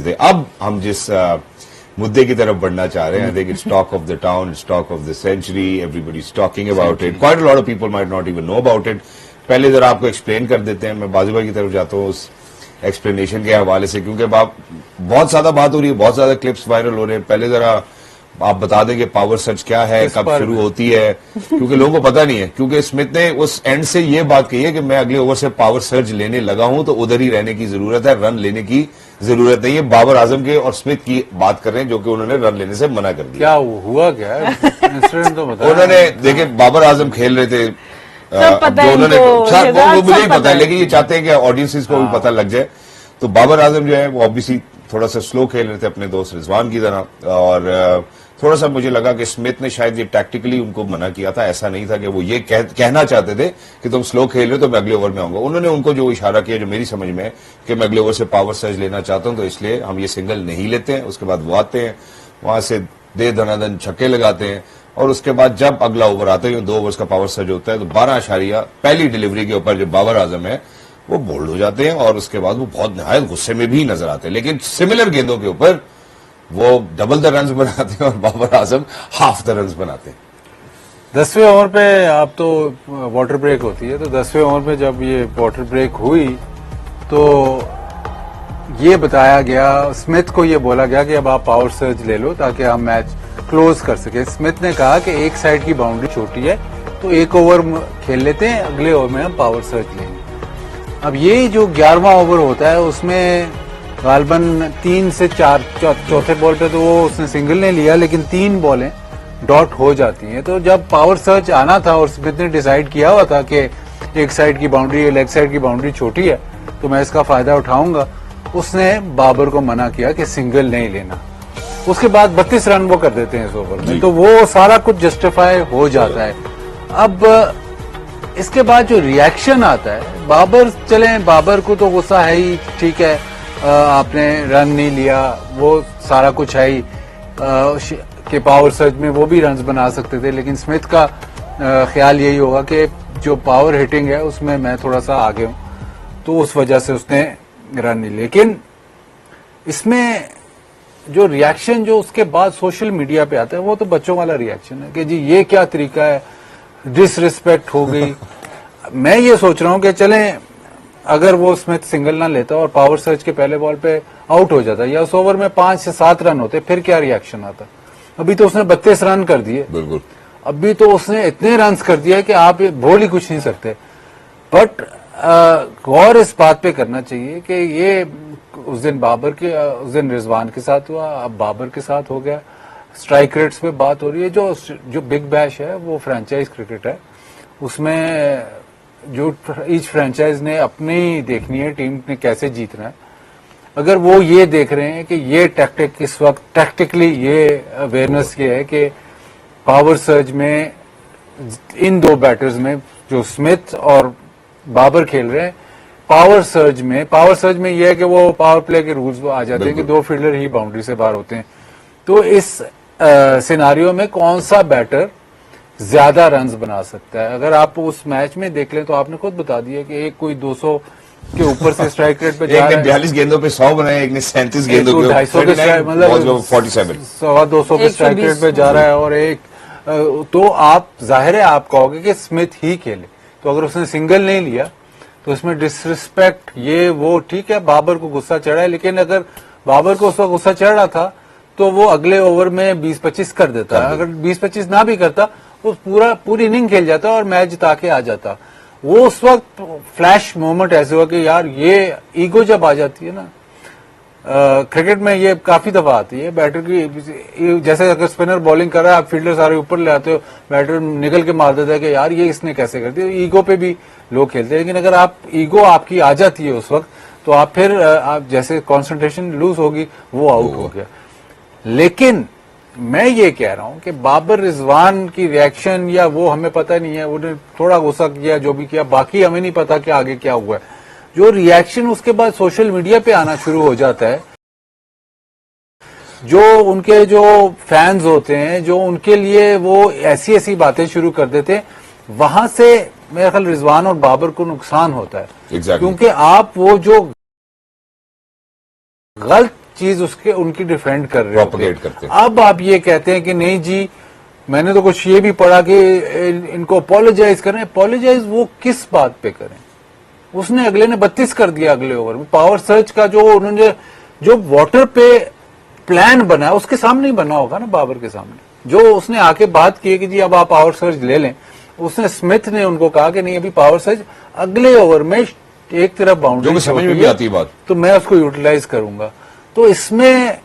थे। अब हम जिस मुद्दे की तरफ बढ़ना चाह रहे हैं, I think it's talk of the town, it's talk of the century, everybody is talking about it, quite a lot of people might not even know about it. पहले जरा आपको एक्सप्लेन कर देते हैं, मैं बाजू भाई की तरफ जाता हूँ उस एक्सप्लेनेशन के हवाले से, क्योंकि बहुत ज्यादा बात हो रही है, बहुत ज्यादा क्लिप्स वायरल हो रहे हैं। पहले जरा आप बता दें कि पावर सर्ज क्या है, कब शुरू होती है, क्योंकि लोगों को पता नहीं है। क्योंकि स्मिथ ने उस एंड से ये बात कही है कि मैं अगले ओवर से पावर सर्ज लेने लगा हूं, तो उधर ही रहने की जरूरत है, रन लेने की जरूरत नहीं है। बाबर आजम के और स्मिथ की बात कर रहे हैं, जो कि उन्होंने रन लेने से मना कर दिया। क्या हुआ, क्या इंसिडेंट तो बताया। उन्होंने देखे, बाबर आजम खेल रहे थे, जो उन्होंने वो मुझे ही पता है, लेकिन ये चाहते हैं कि ऑडियंसेस को भी पता लग जाए। तो बाबर आजम जो है वो ऑब्वियसली थोड़ा सा स्लो खेल रहे थे अपने दोस्त रिजवान की तरह, और थोड़ा सा मुझे लगा कि स्मिथ ने शायद ये टैक्टिकली उनको मना किया था। ऐसा नहीं था कि वो ये कहना चाहते थे कि तुम स्लो खेल रहे हो तो मैं अगले ओवर में आऊंगा। उन्होंने उनको जो इशारा किया, जो मेरी समझ में है, कि मैं अगले ओवर से पावर सर्ज लेना चाहता हूं, तो इसलिए हम ये सिंगल नहीं लेते हैं। उसके बाद वो आते हैं, वहां से दे धनाधन छक्के लगाते हैं, और उसके बाद जब अगला ओवर आता है, 2 ओवर्स का पावर सर्ज होता है, तो 12 पहली डिलीवरी के ऊपर जो बाबर आजम है वो बोल्ड हो जाते हैं, और उसके बाद वो बहुत नहायत गुस्से में भी नजर आते हैं। लेकिन सिमिलर गेंदों के ऊपर वो डबल द रन्स बनाते हैं और Babar Azam half the runs बनाते हैं। 10वें ओवर पे आप तो वाटर ब्रेक होती है, तो 10वें ओवर पे जब ये वाटर ब्रेक हुई तो ये बताया गया, स्मिथ को ये बोला गया कि अब आप पावर सर्ज ले लो ताकि हम मैच क्लोज कर सके। स्मिथ ने कहा कि एक साइड की बाउंड्री छोटी है तो एक ओवर खेल लेते हैं, अगले ओवर में हम पावर सर्ज लेंगे। अब ये जो 11वां ओवर होता है उसमें गालबन 3 से 4 चौथे बॉल पे तो वो उसने सिंगल नहीं लिया, लेकिन 3 बॉलें डॉट हो जाती हैं। तो जब पावर सर्च आना था और स्मिथ ने डिसाइड किया हुआ था कि एक साइड की बाउंड्री, लेग साइड की बाउंड्री छोटी है तो मैं इसका फायदा उठाऊंगा, उसने बाबर को मना किया कि सिंगल नहीं लेना। उसके बाद 32 रन वो कर देते हैं इस ओवर में, तो वो सारा कुछ जस्टिफाई हो जाता है। अब इसके बाद जो रिएक्शन आता है, बाबर को तो गुस्सा है ही, ठीक है आपने रन नहीं लिया, वो सारा कुछ है ही कि पावर सर्ज में वो भी रन्स बना सकते थे, लेकिन स्मिथ का ख्याल यही होगा कि जो पावर हिटिंग है उसमें मैं थोड़ा सा आगे हूं, तो उस वजह से उसने रन नहीं। लेकिन इसमें जो रिएक्शन जो उसके बाद सोशल मीडिया पे आता है वो तो बच्चों वाला रिएक्शन है कि जी ये क्या तरीका है, डिसरिस्पेक्ट हो गई। मैं ये सोच रहा हूं कि चलें, अगर वो स्मिथ सिंगल ना लेता और पावर सर्च के पहले बॉल पे आउट हो जाता या उस ओवर में 5 से 7 रन होते, फिर क्या रिएक्शन आता। अभी तो उसने 32 रन कर दिए, बिल्कुल अभी तो उसने इतने रन कर दिया कि आप बोल ही कुछ नहीं सकते। बट गौर इस बात पे करना चाहिए कि ये उस दिन रिजवान के साथ हुआ, अब बाबर के साथ हो गया। स्ट्राइक रेट्स पे बात हो रही है, जो बिग बैश है वो फ्रेंचाइज क्रिकेट है, उसमें जो ईच फ्रेंचाइज ने अपनी देखनी है टीम ने कैसे जीतना है। अगर वो ये देख रहे हैं कि ये टैक्टिक इस वक्त टैक्टिकली ये अवेयरनेस ये है कि पावर सर्ज में इन 2 बैटर्स में जो स्मिथ और बाबर खेल रहे हैं, पावर सर्ज में ये है कि वो पावर प्ले के रूल्स आ जाते हैं कि 2 फील्डर ही बाउंड्री से बाहर होते हैं। तो इस सिनारियो में कौन सा बैटर ज्यादा रन्स बना सकता है। अगर आप उस मैच में देख लें तो आपने खुद बता दिया कि एक कोई 200 के ऊपर से स्ट्राइक रेट पे जा रहा है, 42 गेंदों पे 100 बनाए, एक ने 37 गेंदों पे 250 मतलब 47 200 के स्ट्राइक रेट पे जा रहा है, और एक तो आप जाहिर है आप कहोगे कि स्मिथ ही खेले। तो अगर उसने सिंगल नहीं लिया तो इसमें डिसरिस्पेक्ट ये वो ठीक है, बाबर को गुस्सा चढ़ा है, लेकिन अगर बाबर को उस वक्त गुस्सा चढ़ रहा था तो वो अगले ओवर में 20-25 कर देता है। अगर 20-25 ना भी करता वो पूरी इनिंग खेल जाता और मैच जिता के आ जाता। वो उस वक्त फ्लैश मोमेंट ऐसे हुआ कि यार ये ईगो जब आ जाती है ना, क्रिकेट में ये काफी दफा आती है बैटर की, जैसे अगर स्पिनर बॉलिंग कर रहा है आप फील्डर सारे ऊपर ले आते हो, बैटर निकल के मार देता है कि यार ये इसने कैसे कर दिया। ईगो पे भी लोग खेलते हैं, लेकिन अगर आप ईगो आपकी आ जाती है उस वक्त तो आप फिर आप जैसे कॉन्सेंट्रेशन लूज होगी, वो आउट हो गया। लेकिन मैं ये कह रहा हूं कि बाबर रिजवान की रिएक्शन या वो हमें पता नहीं है, उन्होंने थोड़ा गुस्सा किया जो भी किया, बाकी हमें नहीं पता कि आगे क्या हुआ है। जो रिएक्शन उसके बाद सोशल मीडिया पे आना शुरू हो जाता है, जो उनके जो फैंस होते हैं जो उनके लिए वो ऐसी ऐसी बातें शुरू कर देते हैं, वहां से मेरा ख्याल रिजवान और बाबर को नुकसान होता है। क्योंकि आप वो जो गलत चीज उसके उनकी डिफेंड कर रहे हो, प्रोपेगेट करते हैं। अब आप ये कहते हैं कि नहीं जी, मैंने तो कुछ ये भी पढ़ा कि इनको अपोलोजाइज करें। अपोलोजाइज वो किस बात पे करें? उसने अगले ने 32 कर दिया अगले ओवर में। पावर सर्च का जो उन्होंने जो वाटर पे प्लान बना उसके सामने ही बना होगा ना, बाबर के सामने। जो उसने आके बात की कि जी अब आप पावर सर्च ले लें, उसने स्मिथ ने उनको कहा कि नहीं अभी पावर सर्च अगले ओवर में एक तरफ बाउंड्री जो समझ में भी आती है बात, तो मैं उसको यूटिलाइज करूंगा। तो इसमें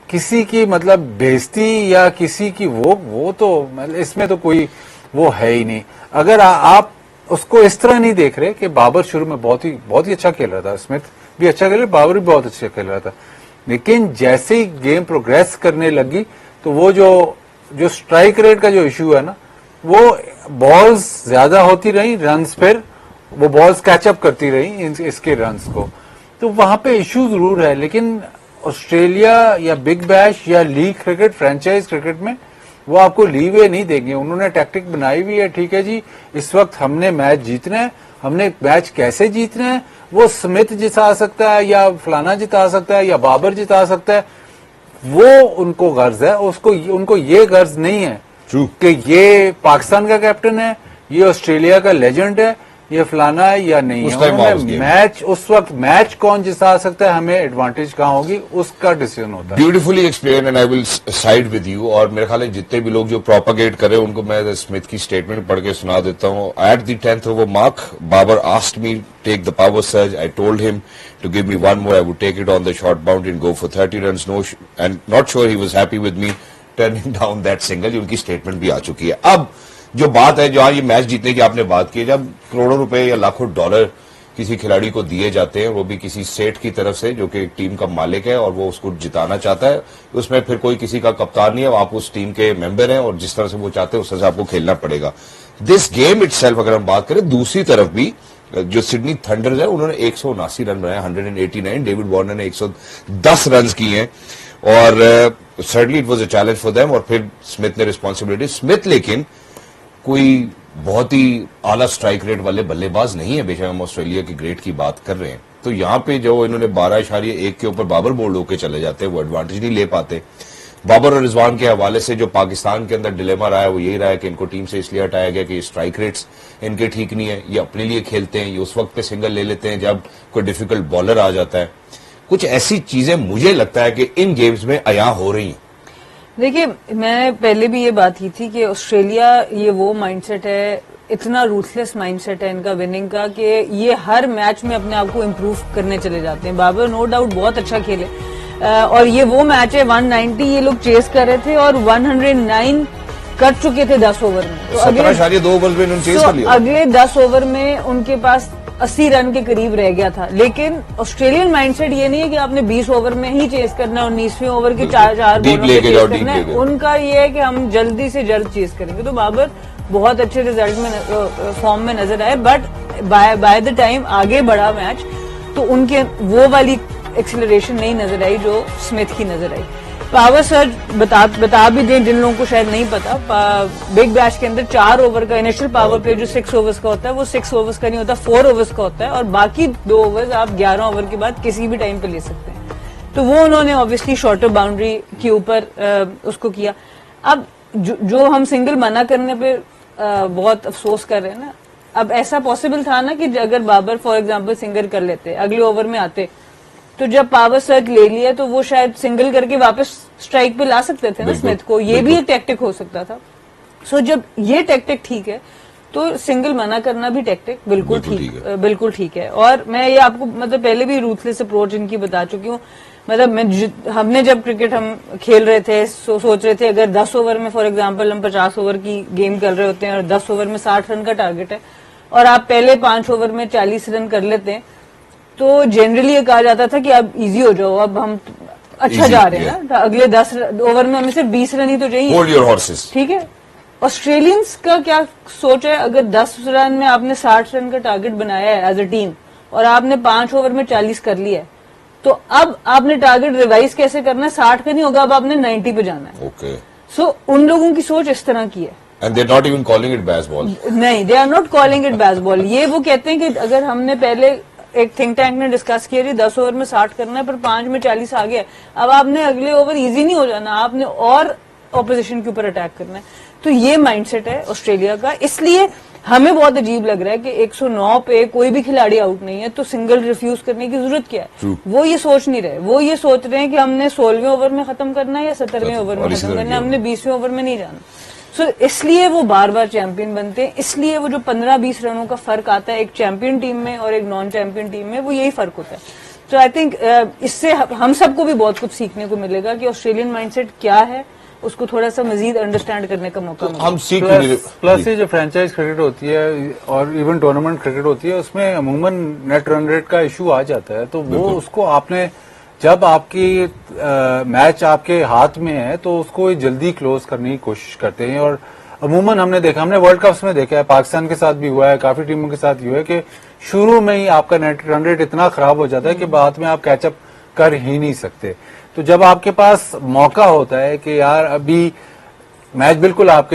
किसी की मतलब बेइज्जती या किसी की वो तो मतलब इसमें तो कोई वो है ही नहीं। अगर आप उसको इस तरह नहीं देख रहे कि बाबर शुरू में बहुत ही अच्छा खेल रहा था, स्मिथ भी अच्छा खेल रहा, बाबर भी बहुत अच्छा खेल रहा था, लेकिन जैसे ही गेम प्रोग्रेस करने लगी तो वो जो स्ट्राइक रेट का जो इश्यू है ना, वो बॉल्स ज्यादा होती रही, रन्स फिर वो बॉल्स कैचअप करती रही इसके रन्स को, तो वहां पे इश्यू जरूर है। लेकिन ऑस्ट्रेलिया या बिग बैश या लीग क्रिकेट, फ्रेंचाइज क्रिकेट में वो आपको लीवे नहीं देंगे। उन्होंने टैक्टिक बनाई हुई है, ठीक है जी, इस वक्त हमने मैच जीतना है, हमने मैच कैसे जीतना है, वो स्मिथ जिता सकता है या फलाना जिता सकता है या बाबर जिता सकता है, वो उनको गर्ज है। उनको ये गर्ज नहीं है कि ये पाकिस्तान का कैप्टन है, ये ऑस्ट्रेलिया का लेजेंड है, ये फलाना है या नहीं है। मैच उस वक्त मैच कौन जिता सकता है, हमें एडवांटेज कहाँ होगी, उसका डिसीजन होता है। Beautifully explain and I will side with you. और मेरे ख्याल है जितने भी लोग जो प्रोपागेट कर रहे हैं उनको मैं स्मिथ की स्टेटमेंट पढ़ के सुना देता हूँ। At the 10th over mark, Babar asked me take the power surge, I told him to give me one more, I would take it on the short boundary and go for 30 runs. No, and not sure he was happy with me turning down that single. उनकी statement भी आ चुकी है। अब जो बात है, जो आज ये मैच जीतने की आपने बात की, जब करोड़ों रुपए या लाखों डॉलर किसी खिलाड़ी को दिए जाते हैं, वो भी किसी सेठ की तरफ से जो कि एक टीम का मालिक है और वो उसको जिताना चाहता है, उसमें फिर कोई किसी का कप्तान नहीं है, आप उस टीम के मेंबर हैं और जिस तरह से वो चाहते हैं उस तरह से आपको खेलना पड़ेगा। दिस गेम इटसेल्फ अगर हम बात करें, दूसरी तरफ भी जो सिडनी थंडर्स है उन्होंने 179 रन बनाए, 189, डेविड वार्नर ने 110 रन किए हैं और certainly it was a challenge for them. और फिर स्मिथ ने रिस्पॉन्सिबिलिटी, स्मिथ लेकिन कोई बहुत ही आला स्ट्राइक रेट वाले बल्लेबाज नहीं है, बेशक हम ऑस्ट्रेलिया की ग्रेट की बात कर रहे हैं। तो यहां पे जो इन्होंने 12.1 के ऊपर बाबर बोल्ड होकर चले जाते हैं, वो एडवांटेज नहीं ले पाते। बाबर और रिजवान के हवाले से जो पाकिस्तान के अंदर डिलेमा रहा है वो यही रहा है कि इनको टीम से इसलिए हटाया गया कि स्ट्राइक रेट्स इनके ठीक नहीं है, ये अपने लिए खेलते हैं, ये उस वक्त पे सिंगल ले लेते हैं जब कोई डिफिकल्ट बॉलर आ जाता है। कुछ ऐसी चीजें मुझे लगता है कि इन गेम्स में अया हो रही हैं। देखिए, मैं पहले भी ये बात की थी कि ऑस्ट्रेलिया ये वो माइंडसेट है, इतना रूथलेस माइंडसेट है इनका विनिंग का कि ये हर मैच में अपने आप को इम्प्रूव करने चले जाते हैं। बाबर नो डाउट बहुत अच्छा खेले और ये वो मैच है 190 ये लोग चेस कर रहे थे और 109 कर चुके थे 10 ओवर में। तो 17.2 ओवर में उन्होंने चेस कर लिया। अगले 10 ओवर में उनके पास 80 रन के करीब रह गया था। लेकिन ऑस्ट्रेलियन माइंडसेट ये नहीं है कि आपने 20 ओवर में ही चेस करना है, 19वें ओवर के 4 बॉलों पे चेस करना है। उनका ये है कि हम जल्दी से जल्द चेस करेंगे। तो बाबर बहुत अच्छे रिजल्ट में फॉर्म में नजर आए, बट बाय द टाइम आगे बढ़ा मैच तो उनके वो वाली एक्सेलरेशन नहीं नजर आई जो स्मिथ की नजर आई। पावर सर्ज बता भी दें जिन लोगों को शायद नहीं पता, बिग बैश के अंदर 4 ओवर का इनिशियल पावर प्ले जो 6 ओवर्स का होता है वो 6 ओवर्स का नहीं होता, 4 ओवर्स का होता है और बाकी 2 ओवर्स आप 11 ओवर के बाद किसी भी टाइम पे ले सकते हैं। तो वो उन्होंने ऑब्वियसली शॉर्टर बाउंड्री के ऊपर उसको किया। अब जो हम सिंगल मना करने पे बहुत अफसोस कर रहे हैं ना, अब ऐसा पॉसिबल था ना कि अगर बाबर फॉर एग्जाम्पल सिंगल कर लेते, अगले ओवर में आते, तो जब पावर सर्च ले लिया तो वो शायद सिंगल करके वापस स्ट्राइक पे ला सकते थे ना स्मिथ को, ये भी एक टैक्टिक हो सकता था। सो जब ये टैक्टिक ठीक है तो सिंगल मना करना भी टैक्टिक बिल्कुल ठीक है। और मैं ये आपको मतलब पहले भी रूथलेस अप्रोच इनकी बता चुकी हूँ। मतलब हमने जब क्रिकेट हम खेल रहे थे सोच रहे थे अगर 10 ओवर में फॉर एग्जाम्पल हम 50 ओवर की गेम कर रहे होते हैं और 10 ओवर में 60 रन का टारगेट है और आप पहले 5 ओवर में 40 रन कर लेते हैं तो जनरली ये कहा जाता था कि अब इजी हो जाओ, अब हम अच्छा जा रहे हैं ना, अगले 10 ओवर में हमें सिर्फ 20 रन ही तो चाहिए। Hold your horses. ठीक है, ऑस्ट्रेलियंस का क्या सोच है, अगर 10 रन में आपने 60 रन का टारगेट बनाया है एज अ टीम और आपने 5 ओवर में 40 कर लिया है, तो अब आपने टारगेट रिवाइज कैसे करना है, 60 पे नहीं होगा, अब आपने 90 पे जाना है। ओके। सो उन लोगों की सोच इस तरह की है। And they're not even calling it baseball. नहीं, they are not calling it baseball. ये वो कहते हैं कि अगर हमने पहले एक थिंक टैंक ने डिस्कस किया, 10 ओवर में 60 करना है पर 5 में 40 आ गया। अब आपने अगले ओवर इजी नहीं हो जाना, आपने और ऑपोजिशन के ऊपर अटैक करना है। तो ये माइंडसेट है ऑस्ट्रेलिया का, इसलिए हमें बहुत अजीब लग रहा है कि 109 पे कोई भी खिलाड़ी आउट नहीं है तो सिंगल रिफ्यूज करने की जरूरत क्या है। वो ये सोच नहीं रहे, वो ये सोच रहे हैं कि हमने 16वें ओवर में खत्म करना है या 17वें ओवर में खत्म करना है, हमने 20वें ओवर में नहीं जाना। सो इसलिए वो बार बार चैंपियन बनते हैं, इसलिए वो जो 15-20 रनों का फर्क आता है एक चैंपियन टीम में और एक नॉन चैंपियन टीम में, वो यही फर्क होता है। तो आई थिंक इससे हम सबको भी बहुत कुछ सीखने को मिलेगा कि ऑस्ट्रेलियन माइंडसेट क्या है, उसको थोड़ा सा मजीद अंडरस्टैंड करने का मौका मिलेगा। हम सीख प्लस ये जो फ्रेंचाइज क्रिकेट होती है और इवन टूर्नामेंट क्रिकेट होती है उसमें अमूमन नेट रन रेट का इशू आ जाता है, तो वो उसको आपने जब आपकी मैच आपके हाथ में है तो उसको जल्दी क्लोज करने की कोशिश करते हैं। और अमूमन हमने देखा, हमने वर्ल्ड कप्स में देखा है, पाकिस्तान के साथ भी हुआ है, काफी टीमों के साथ हुआ है कि शुरू में ही आपका नेट रन रेट इतना खराब हो जाता है कि बाद में आप कैचअप कर ही नहीं सकते। तो जब आपके पास मौका होता है कि यार अभी मैच बिल्कुल आप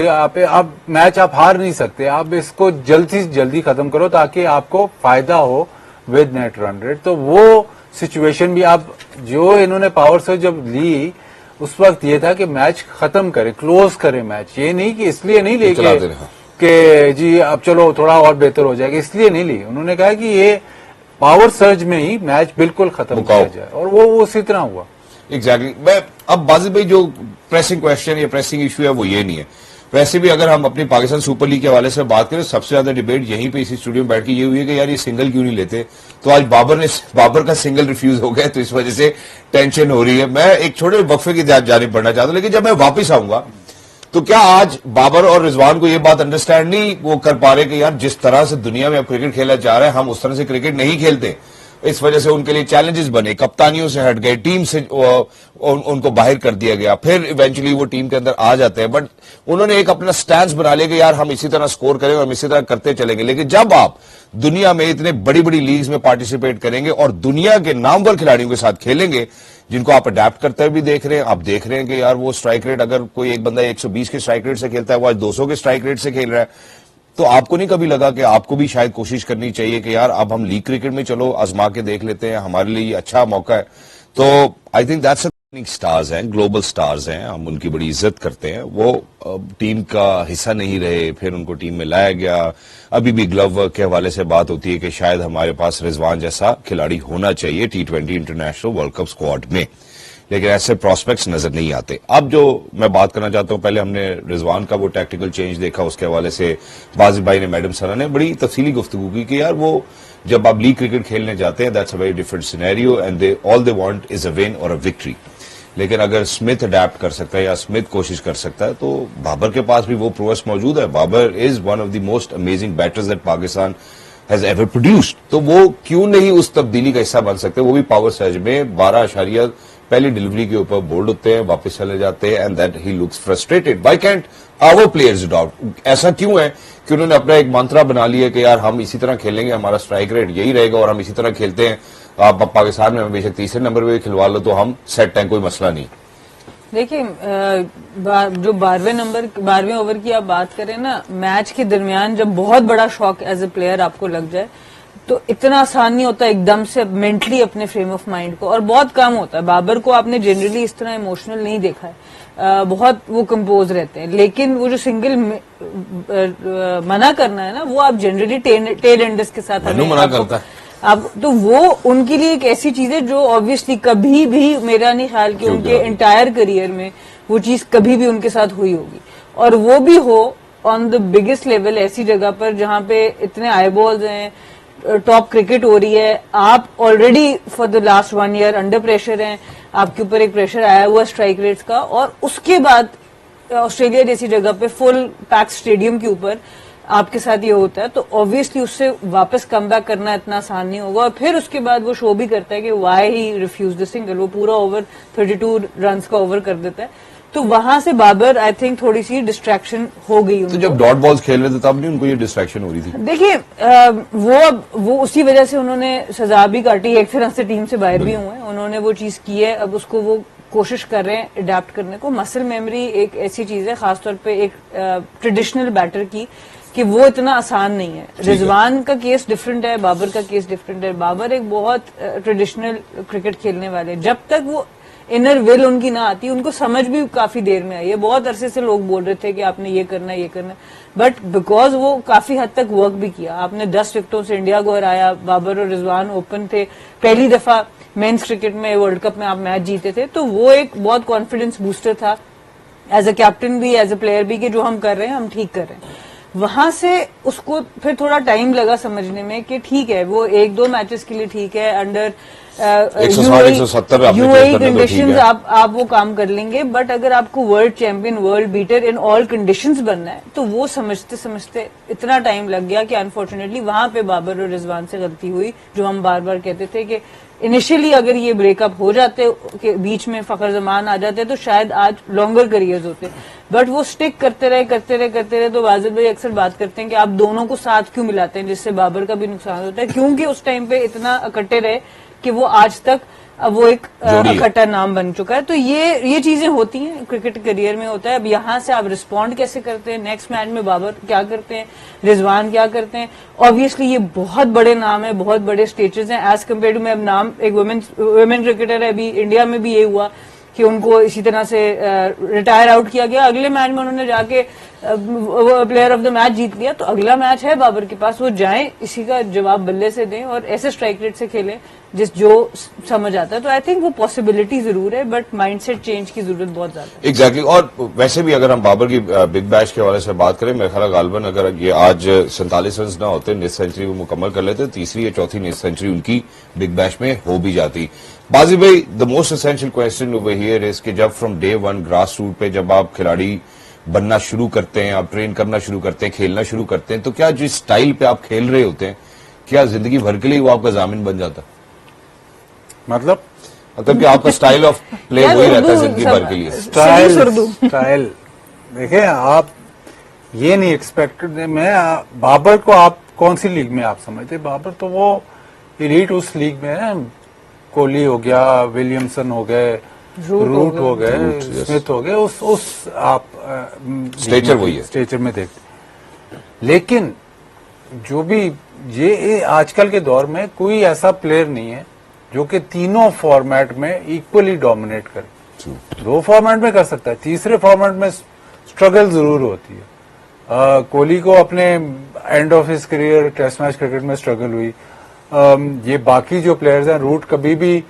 मैच आप हार नहीं सकते, आप इसको जल्दी से जल्दी खत्म करो ताकि आपको फायदा हो विद नेट रन रेट। तो वो सिचुएशन भी आप जो इन्होंने पावर से जब ली उस वक्त ये था कि मैच खत्म करे, क्लोज करे मैच, ये नहीं कि इसलिए नहीं ले कि जी अब चलो थोड़ा और बेहतर हो जाएगा, इसलिए नहीं ली। उन्होंने कहा कि ये पावर सर्ज में ही मैच बिल्कुल खत्म किया जाए और वो उसी तरह हुआ। एग्जैक्टली मैं अब बाजिद भाई जो प्रेसिंग क्वेश्चन या प्रेसिंग इशू है वो ये नहीं है। वैसे भी अगर हम अपनी पाकिस्तान सुपर लीग के हवाले से बात करें, सबसे ज्यादा डिबेट यहीं पे इसी स्टूडियो में बैठ के ये हुई है कि यार ये सिंगल क्यों नहीं लेते। तो आज बाबर का सिंगल रिफ्यूज हो गया, तो इस वजह से टेंशन हो रही है। मैं एक छोटे वक्फे की जानिब बढ़ना चाहता हूं, लेकिन जब मैं वापिस आऊंगा तो क्या आज बाबर और रिजवान को ये बात अंडरस्टैंड नहीं वो कर पा रहे कि यार जिस तरह से दुनिया में अब क्रिकेट खेला जा रहा है हम उस तरह से क्रिकेट नहीं खेलते, इस वजह से उनके लिए चैलेंजेस बने, कप्तानियों से हट गए, टीम से उनको बाहर कर दिया गया, फिर इवेंचुअली वो टीम के अंदर आ जाते हैं। बट उन्होंने एक अपना स्टैंड बना लिया कि यार हम इसी तरह स्कोर करेंगे, हम इसी तरह करते चलेंगे। लेकिन जब आप दुनिया में इतने बड़ी बड़ी लीग्स में पार्टिसिपेट करेंगे और दुनिया के नामवर खिलाड़ियों के साथ खेलेंगे जिनको आप अडेप्ट करते हुए भी देख रहे हैं, आप देख रहे हैं कि यार वो स्ट्राइक रेट, अगर कोई एक बंदा 120 के स्ट्राइक रेट से खेलता है वो आज 200 के स्ट्राइक रेट से खेल रहा है, तो आपको नहीं कभी लगा कि आपको भी शायद कोशिश करनी चाहिए कि यार अब हम लीग क्रिकेट में चलो आजमा के देख लेते हैं, हमारे लिए अच्छा मौका है। तो आई थिंक दैट्स स्टार्स हैं, ग्लोबल स्टार्स हैं, हम उनकी बड़ी इज्जत करते हैं। वो टीम का हिस्सा नहीं रहे, फिर उनको टीम में लाया गया। अभी भी ग्लव वर्क के हवाले से बात होती है कि शायद हमारे पास रिजवान जैसा खिलाड़ी होना चाहिए T20 international world cup squad में, लेकिन ऐसे प्रोस्पेक्ट्स नजर नहीं आते। अब जो मैं बात करना चाहता हूं, पहले हमने रिजवान का वो टैक्टिकल चेंज देखा, उसके हवाले से बाजिद भाई ने, मैडम सना ने बड़ी तफसीली गुफ्तगू की कि यार वो जब आप लीग क्रिकेट खेलने जाते हैं that's a very different scenario and they all they want is a win और अ विक्ट्री। लेकिन अगर स्मिथ अडेप्ट कर सकता है या स्मिथ कोशिश कर सकता है तो बाबर के पास भी वो प्रोग्रेस मौजूद है। Babar is one of the most amazing batters that Pakistan has ever produced. तो वो क्यों नहीं उस तब्दीली का हिस्सा बन सकते, वो भी पावर सर्ज में 12 पहली डिलीवरी के ऊपर बोल्ड होते हैं, वापस चले जाते हैं and that he looks frustrated. Why can't our players doubt? ऐसा क्यों है कि उन्होंने अपना एक मंत्रा बना लिया कि यार हम इसी तरह खेलेंगे, हमारा स्ट्राइक रेट यही रहेगा और हम इसी तरह खेलते हैं, आप पाकिस्तान में बेशक तीसरे नंबर पे खिलवा लो तो हम सेट हैं, कोई मसला नहीं। देखिए जो 12वें ओवर की आप बात करें ना, मैच के दरमियान जब बहुत बड़ा शॉक एज ए प्लेयर आपको लग जाए तो इतना आसान नहीं होता एकदम से मेंटली अपने फ्रेम ऑफ माइंड को, और बहुत कम होता है। बाबर को आपने जनरली इस तरह इमोशनल नहीं देखा है, बहुत वो कंपोज रहते हैं। लेकिन वो जो सिंगल मना करना है ना, वो आप जनरली टेल एंडर्स के साथ मना करता है अब, तो वो उनके लिए एक ऐसी चीज है जो ऑब्वियसली कभी भी, मेरा नहीं ख्याल कि उनके एंटायर करियर में वो चीज कभी भी उनके साथ हुई होगी, और वो भी हो ऑन द बिगेस्ट लेवल, ऐसी जगह पर जहां पे इतने आईबॉल्स हैं, टॉप क्रिकेट हो रही है, आप already for the last 1 year under pressure हैं, आपके ऊपर एक प्रेशर आया हुआ स्ट्राइक रेट्स का, और उसके बाद ऑस्ट्रेलिया जैसी जगह पे फुल पैक स्टेडियम के ऊपर आपके साथ ये होता है, तो ऑब्वियसली उससे वापस कम बैक करना इतना आसान नहीं होगा। और फिर उसके बाद वो शो भी करता है कि why he refuse the single, वो पूरा ओवर 32 रन का ओवर कर देता है। तो वहां से बाबर आई थिंक थोड़ी सी डिस्ट्रैक्शन हो गई उनको। तो जब डॉट बॉल्स खेल रहे थे तब नहीं उनको ये डिस्ट्रैक्शन हो रही थी? देखिए वो उसी वजह से उन्होंने सजा भी काटी, एक तरह से टीम से बाहर भी हुए, उन्होंने वो चीज की है। अब उसको वो कोशिश कर रहे हैं अडेप्ट करने को। मसल मेमोरी एक ऐसी चीज है, खासतौर पे एक ट्रेडिशनल बैटर की, कि वो इतना आसान नहीं है। रिजवान का केस डिफरेंट है, बाबर का केस डिफरेंट है। बाबर एक बहुत ट्रेडिशनल क्रिकेट खेलने वाले, जब तक वो इनर विल उनकी ना आती, उनको समझ भी काफी देर में आई है। बहुत अरसे से लोग बोल रहे थे कि आपने ये करना है, ये करना है, बट बिकॉज वो काफी हद तक वर्क भी किया। आपने 10 विकेटों से इंडिया को हराया, बाबर और रिजवान ओपन थे, पहली दफा मेंस क्रिकेट में वर्ल्ड कप में आप मैच जीते थे, तो वो एक बहुत कॉन्फिडेंस बूस्टर था एज अ कैप्टन भी, एज अ प्लेयर भी, कि जो हम कर रहे हैं हम ठीक कर रहे हैं। वहां से उसको फिर थोड़ा टाइम लगा समझने में कि ठीक है, वो 1-2 मैचेस के लिए ठीक है, अंडर 160-170 यूएई कंडीशंस आप वो काम कर लेंगे, बट अगर आपको world champion, world beater in all conditions बनना है, तो वो समझते समझते इतना टाइम लग गया कि अनफॉर्चुनेटली वहां पे बाबर और रिजवान से गलती हुई। जो हम बार बार कहते थे कि इनिशियली अगर ये ब्रेकअप हो जाते, के बीच में फखर जमान आ जाते, तो शायद आज लॉन्गर करियर्स होते, बट वो स्टिक करते रहे। तो वाजिद भाई अक्सर बात करते हैं कि आप दोनों को साथ क्यों मिलाते हैं, जिससे बाबर का भी नुकसान होता है, क्योंकि उस टाइम पे इतना इकट्ठे रहे कि वो आज तक वो एक इकट्ठा नाम बन चुका है। तो ये चीजें होती हैं, क्रिकेट करियर में होता है। अब यहाँ से आप रिस्पॉन्ड कैसे करते हैं, नेक्स्ट मैच में बाबर क्या करते हैं, रिजवान क्या करते हैं। ऑब्वियसली ये बहुत बड़े नाम है, बहुत बड़े स्टेजेस हैं एज कम्पेयर टू, मैं अब नाम एक वुमेन क्रिकेटर है, अभी इंडिया में भी ये हुआ कि उनको इसी तरह से रिटायर आउट किया गया, अगले मैच में उन्होंने जाके प्लेयर ऑफ द मैच जीत लिया। तो अगला मैच है बाबर के पास, वो जाएं, इसी का जवाब बल्ले से दें और ऐसे स्ट्राइक रेट से खेलें जो समझ आता है। तो आई थिंक वो पॉसिबिलिटी जरूर है, बट माइंडसेट चेंज की जरूरत बहुत ज्यादा है। एग्जैक्टली। और वैसे भी अगर हम बाबर की बिग बैश के हवाले से बात करें, मेरे ख्याल गालबन अगर ये आज 47 रन ना होते, निस सेंचुरी वो मुकम्मल कर लेते, तीसरी या चौथी निस सेंचुरी उनकी बिग बैश में हो भी जाती। बाजी भाई, the most essential question over here is कि जब from day one grass root पे जब आप खिलाड़ी बनना शुरू करते हैं, आप ट्रेन करना शुरू करते हैं, खेलना शुरू करते हैं, तो क्या जिस स्टाइल पे आप खेल रहे होते हैं, क्या जिंदगी भर के लिए वो आपका जामिन बन जाता? मतलब कि आपका स्टाइल ऑफ प्ले वही रहता है जिंदगी भर के लिए? स्टाइल देखिए, आप ये नहीं एक्सपेक्ट, मैं बाबर को आप कौन सी लीग में आप समझते? बाबर तो वो एलीट उस लीग में है, कोहली हो गया, विलियमसन हो गए, रूट हो गए, स्मिथ हो गए, उस आप स्टेचर वही है, स्टेचर में देखते। लेकिन जो भी ये आजकल के दौर में कोई ऐसा प्लेयर नहीं है जो कि तीनों फॉर्मेट में इक्वली डोमिनेट करे। 2 फॉर्मेट में कर सकता है, तीसरे फॉर्मेट में स्ट्रगल जरूर होती है। कोहली को अपने end of his career test match cricket में स्ट्रगल हुई। ये बाकी जो प्लेयर्स हैं, रूट कभी भी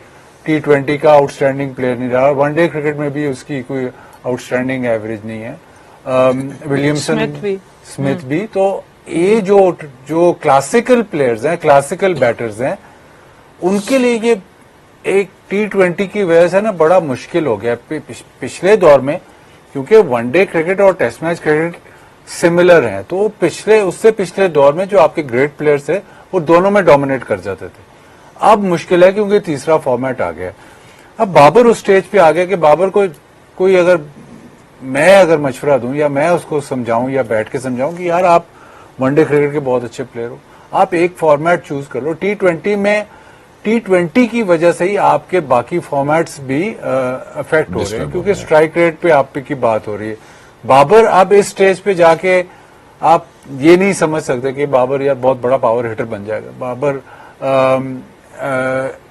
T20 का आउटस्टैंडिंग प्लेयर नहीं रहा, वनडे क्रिकेट में भी उसकी कोई आउटस्टैंडिंग एवरेज नहीं है। विलियमसन, स्मिथ भी। तो ये जो क्लासिकल प्लेयर्स हैं, क्लासिकल बैटर्स हैं, उनके लिए ये एक T20 की वजह से ना बड़ा मुश्किल हो गया पिछले दौर में, क्योंकि वनडे क्रिकेट और टेस्ट मैच क्रिकेट सिमिलर हैं। तो उससे पिछले दौर में जो आपके ग्रेट प्लेयर्स थे, वो दोनों में डोमिनेट कर जाते थे। अब मुश्किल है क्योंकि तीसरा फॉर्मेट आ गया। अब बाबर उस स्टेज पे आ गया कि बाबर को कोई अगर मशवरा दूं या मैं उसको समझाऊं या बैठ के समझाऊं कि यार आप वनडे क्रिकेट के बहुत अच्छे प्लेयर हो, आप एक फॉर्मेट चूज कर लो। T20 में T20 की वजह से ही आपके बाकी फॉर्मेट्स भी अफेक्ट हो रहे हैं, क्योंकि स्ट्राइक रेट पे आप की बात हो रही है। बाबर अब इस स्टेज पे जाके आप ये नहीं समझ सकते कि बाबर यार बहुत बड़ा पावर हिटर बन जाएगा। बाबर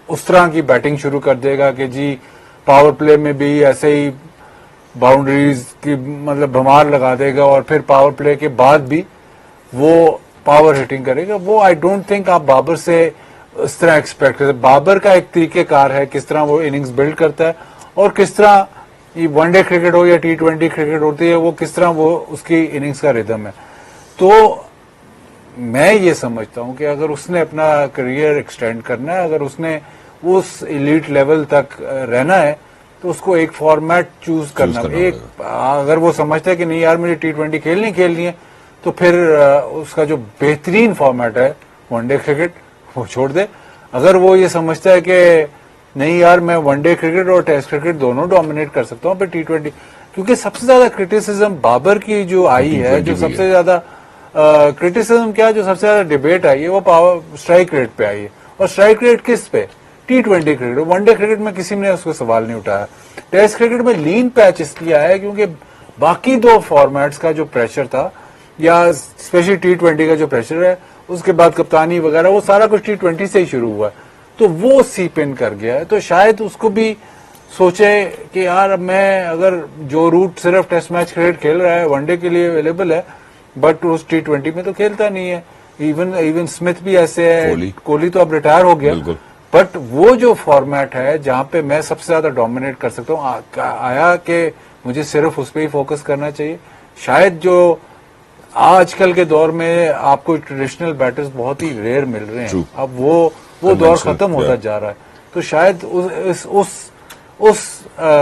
उस तरह की बैटिंग शुरू कर देगा कि जी पावर प्ले में भी ऐसे ही बाउंड्रीज की मतलब भमार लगा देगा, और फिर पावर प्ले के बाद भी वो पावर हिटिंग करेगा। वो आई डोंट थिंक आप बाबर से इस तरह एक्सपेक्ट करते। बाबर का एक तरीकेकार है किस तरह वो इनिंग्स बिल्ड करता है, और किस तरह ये वनडे क्रिकेट हो या T20 क्रिकेट होती है, वो किस तरह वो उसकी इनिंग्स का रिदम है। तो मैं ये समझता हूं कि अगर उसने अपना करियर एक्सटेंड करना है, अगर उसने उस एलीट लेवल तक रहना है, तो उसको एक फॉर्मेट चूज करना। अगर वो समझता है कि नहीं यार मुझे T20 खेलनी है, तो फिर उसका जो बेहतरीन फॉर्मेट है वनडे क्रिकेट, वो छोड़ दे। अगर वो ये समझता है कि नहीं यार मैं वनडे क्रिकेट और टेस्ट क्रिकेट दोनों डोमिनेट कर सकता हूँ, फिर T20, क्योंकि सबसे ज्यादा क्रिटिसिज्म बाबर की जो आई है, जो सबसे ज्यादा क्रिटिसिज्म क्या, जो सबसे ज्यादा डिबेट आई है, वो पावर स्ट्राइक रेट पे आई है। और स्ट्राइक रेट किस पे? T20 cricket. वनडे क्रिकेट में किसी ने उसको सवाल नहीं उठाया। टेस्ट क्रिकेट में लीन पैच इसलिए आया क्योंकि बाकी 2 फॉर्मेट्स का जो प्रेशर था या स्पेशली T20 का जो प्रेशर है, उसके बाद कप्तानी वगैरह वो सारा कुछ T20 से ही शुरू हुआ, तो वो सीप इन कर गया है। तो शायद उसको भी सोचे कि यार मैं अगर जो रूट सिर्फ टेस्ट मैच क्रिकेट खेल रहा है, वनडे के लिए अवेलेबल है, बट उस T20 में तो खेलता नहीं है। इवन स्मिथ भी ऐसे है, कोहली तो अब रिटायर हो गया, बट वो जो फॉर्मेट है जहां पे मैं सबसे ज्यादा डोमिनेट कर सकता हूँ, आया कि मुझे सिर्फ उस पर ही फोकस करना चाहिए। शायद जो आजकल के दौर में आपको ट्रेडिशनल बैटर्स बहुत ही रेयर मिल रहे हैं, अब वो दौर खत्म होता जा रहा है, तो शायद उस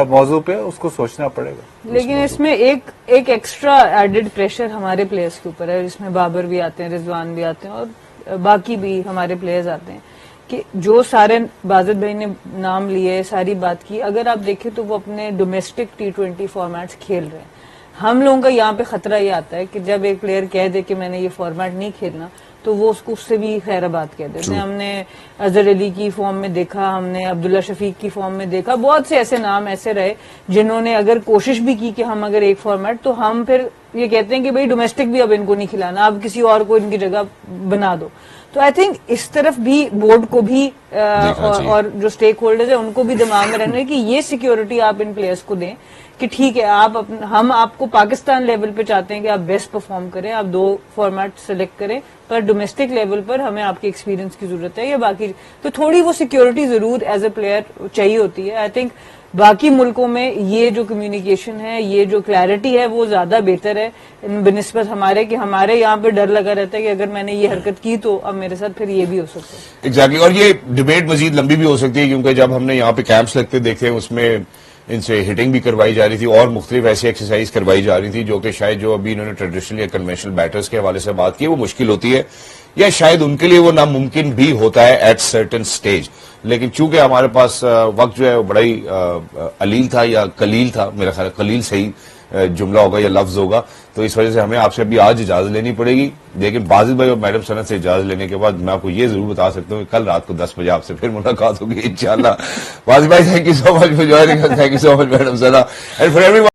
मौजू पे उसको सोचना पड़ेगा। लेकिन इसमें एक एक्स्ट्रा एडेड प्रेशर हमारे प्लेयर्स के ऊपर है, जिसमें बाबर भी आते हैं, रिजवान भी आते हैं और बाकी भी हमारे प्लेयर्स आते हैं, कि जो सारे बाजिद भाई ने नाम लिए, सारी बात की, अगर आप देखें तो वो अपने डोमेस्टिक T20 फॉर्मेट्स खेल रहे हैं। हम लोगों का यहाँ पे खतरा ये आता है कि जब एक प्लेयर कह दे कि मैंने ये फॉर्मेट नहीं खेलना, तो वो उससे भी खैराबाद कह देते हैं। हमने अजहर अली की फॉर्म में देखा, हमने अब्दुल्ला शफीक की फॉर्म में देखा, बहुत से ऐसे नाम ऐसे रहे जिन्होंने अगर कोशिश भी की कि हम अगर एक फॉर्मेट, तो हम फिर ये कहते हैं कि भाई डोमेस्टिक भी अब इनको नहीं खिलाना, अब किसी और को इनकी जगह बना दो। तो आई थिंक इस तरफ भी बोर्ड को भी और जो स्टेक होल्डर्स है उनको भी दिमाग में रहना है कि ये सिक्योरिटी आप इन प्लेयर्स को दें कि ठीक है, हम आपको पाकिस्तान लेवल पे चाहते हैं कि आप बेस्ट परफॉर्म करें, आप 2 फॉर्मेट सेलेक्ट करें, पर डोमेस्टिक लेवल पर हमें आपके एक्सपीरियंस की जरूरत है या बाकी, तो थोड़ी वो सिक्योरिटी जरूर एज ए प्लेयर चाहिए होती है। आई थिंक बाकी मुल्कों में ये जो कम्युनिकेशन है, ये जो क्लैरिटी है, वो ज्यादा बेहतर है बनिस्बत हमारे, कि हमारे यहाँ पे डर लगा रहता है कि अगर मैंने ये हरकत की तो अब मेरे साथ फिर ये भी हो सकता है। एग्जैक्टली, और ये डिबेट मजीद लंबी भी हो सकती है, क्योंकि जब हमने यहाँ पे कैंप्स लगते देखे, उसमें इनसे हिटिंग भी करवाई जा रही थी और मुख्तलिफ ऐसी एक्सरसाइज करवाई जा रही थी जो कि शायद जो अभी इन्होंने ट्रेडिशनल या कन्वेंशनल बैटर्स के हवाले से बात की, वो मुश्किल होती है या शायद उनके लिए वो नामुमकिन भी होता है एट सर्टेन स्टेज। लेकिन चूंकि हमारे पास वक्त जो है वो बड़ा ही अलील था या कलील था, मेरा ख्याल कलील सही जुमला होगा या लफ्ज होगा, तो इस वजह से हमें आपसे अभी आज इजाजत लेनी पड़ेगी। लेकिन बाजिद भाई और मैडम सनत से इजाजत लेने के बाद मैं आपको ये जरूर बता सकता हूँ कि कल रात को 10 बजे आपसे फिर मुलाकात होगी इंशाल्लाह। बाजिद भाई, thank you so much for joining us, thank you so much madam Sana, and for everyone.